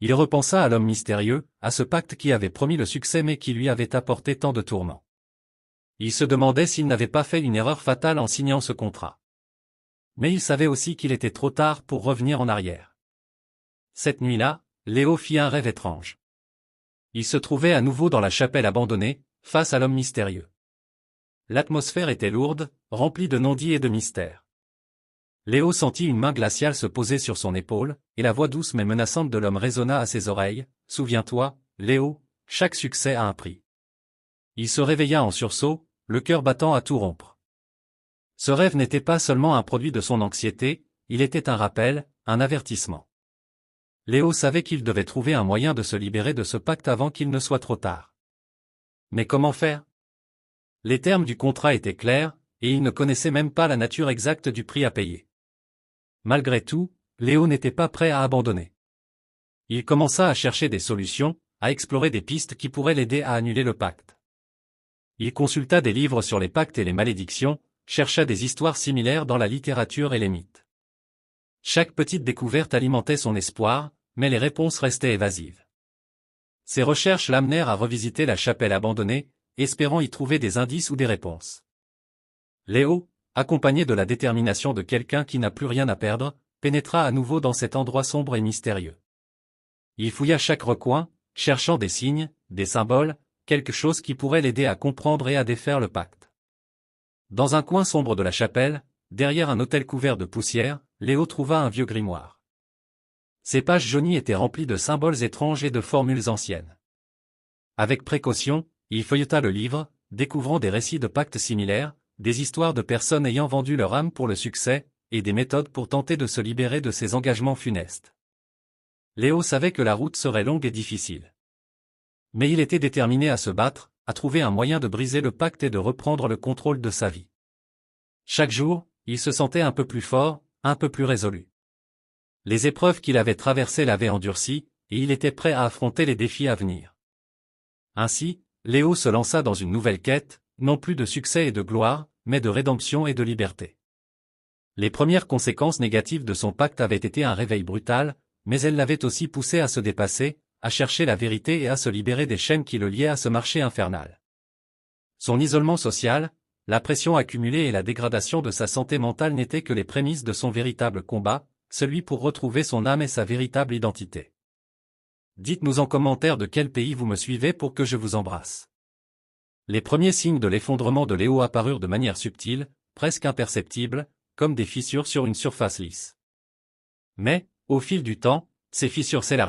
Il repensa à l'homme mystérieux, à ce pacte qui avait promis le succès mais qui lui avait apporté tant de tourments. Il se demandait s'il n'avait pas fait une erreur fatale en signant ce contrat. Mais il savait aussi qu'il était trop tard pour revenir en arrière. Cette nuit-là, Léo fit un rêve étrange. Il se trouvait à nouveau dans la chapelle abandonnée, face à l'homme mystérieux. L'atmosphère était lourde, remplie de non-dits et de mystères. Léo sentit une main glaciale se poser sur son épaule, et la voix douce mais menaçante de l'homme résonna à ses oreilles. « Souviens-toi, Léo, chaque succès a un prix. » Il se réveilla en sursaut, le cœur battant à tout rompre. Ce rêve n'était pas seulement un produit de son anxiété, il était un rappel, un avertissement. Léo savait qu'il devait trouver un moyen de se libérer de ce pacte avant qu'il ne soit trop tard. Mais comment faire? Les termes du contrat étaient clairs, et il ne connaissait même pas la nature exacte du prix à payer. Malgré tout, Léo n'était pas prêt à abandonner. Il commença à chercher des solutions, à explorer des pistes qui pourraient l'aider à annuler le pacte. Il consulta des livres sur les pactes et les malédictions, chercha des histoires similaires dans la littérature et les mythes. Chaque petite découverte alimentait son espoir, mais les réponses restaient évasives. Ses recherches l'amenèrent à revisiter la chapelle abandonnée, espérant y trouver des indices ou des réponses. Léo, accompagné de la détermination de quelqu'un qui n'a plus rien à perdre, pénétra à nouveau dans cet endroit sombre et mystérieux. Il fouilla chaque recoin, cherchant des signes, des symboles, quelque chose qui pourrait l'aider à comprendre et à défaire le pacte. Dans un coin sombre de la chapelle, derrière un autel couvert de poussière, Léo trouva un vieux grimoire. Ses pages jaunies étaient remplies de symboles étranges et de formules anciennes. Avec précaution, il feuilleta le livre, découvrant des récits de pactes similaires, des histoires de personnes ayant vendu leur âme pour le succès, et des méthodes pour tenter de se libérer de ces engagements funestes. Léo savait que la route serait longue et difficile. Mais il était déterminé à se battre, à trouver un moyen de briser le pacte et de reprendre le contrôle de sa vie. Chaque jour, il se sentait un peu plus fort, un peu plus résolu. Les épreuves qu'il avait traversées l'avaient endurci, et il était prêt à affronter les défis à venir. Ainsi, Léo se lança dans une nouvelle quête, non plus de succès et de gloire, mais de rédemption et de liberté. Les premières conséquences négatives de son pacte avaient été un réveil brutal, mais elles l'avaient aussi poussé à se dépasser, à chercher la vérité et à se libérer des chaînes qui le liaient à ce marché infernal. Son isolement social, la pression accumulée et la dégradation de sa santé mentale n'étaient que les prémices de son véritable combat, celui pour retrouver son âme et sa véritable identité. Dites-nous en commentaire de quel pays vous me suivez pour que je vous embrasse. Les premiers signes de l'effondrement de Léo apparurent de manière subtile, presque imperceptible, comme des fissures sur une surface lisse. Mais, au fil du temps, ces fissures s'élargirent.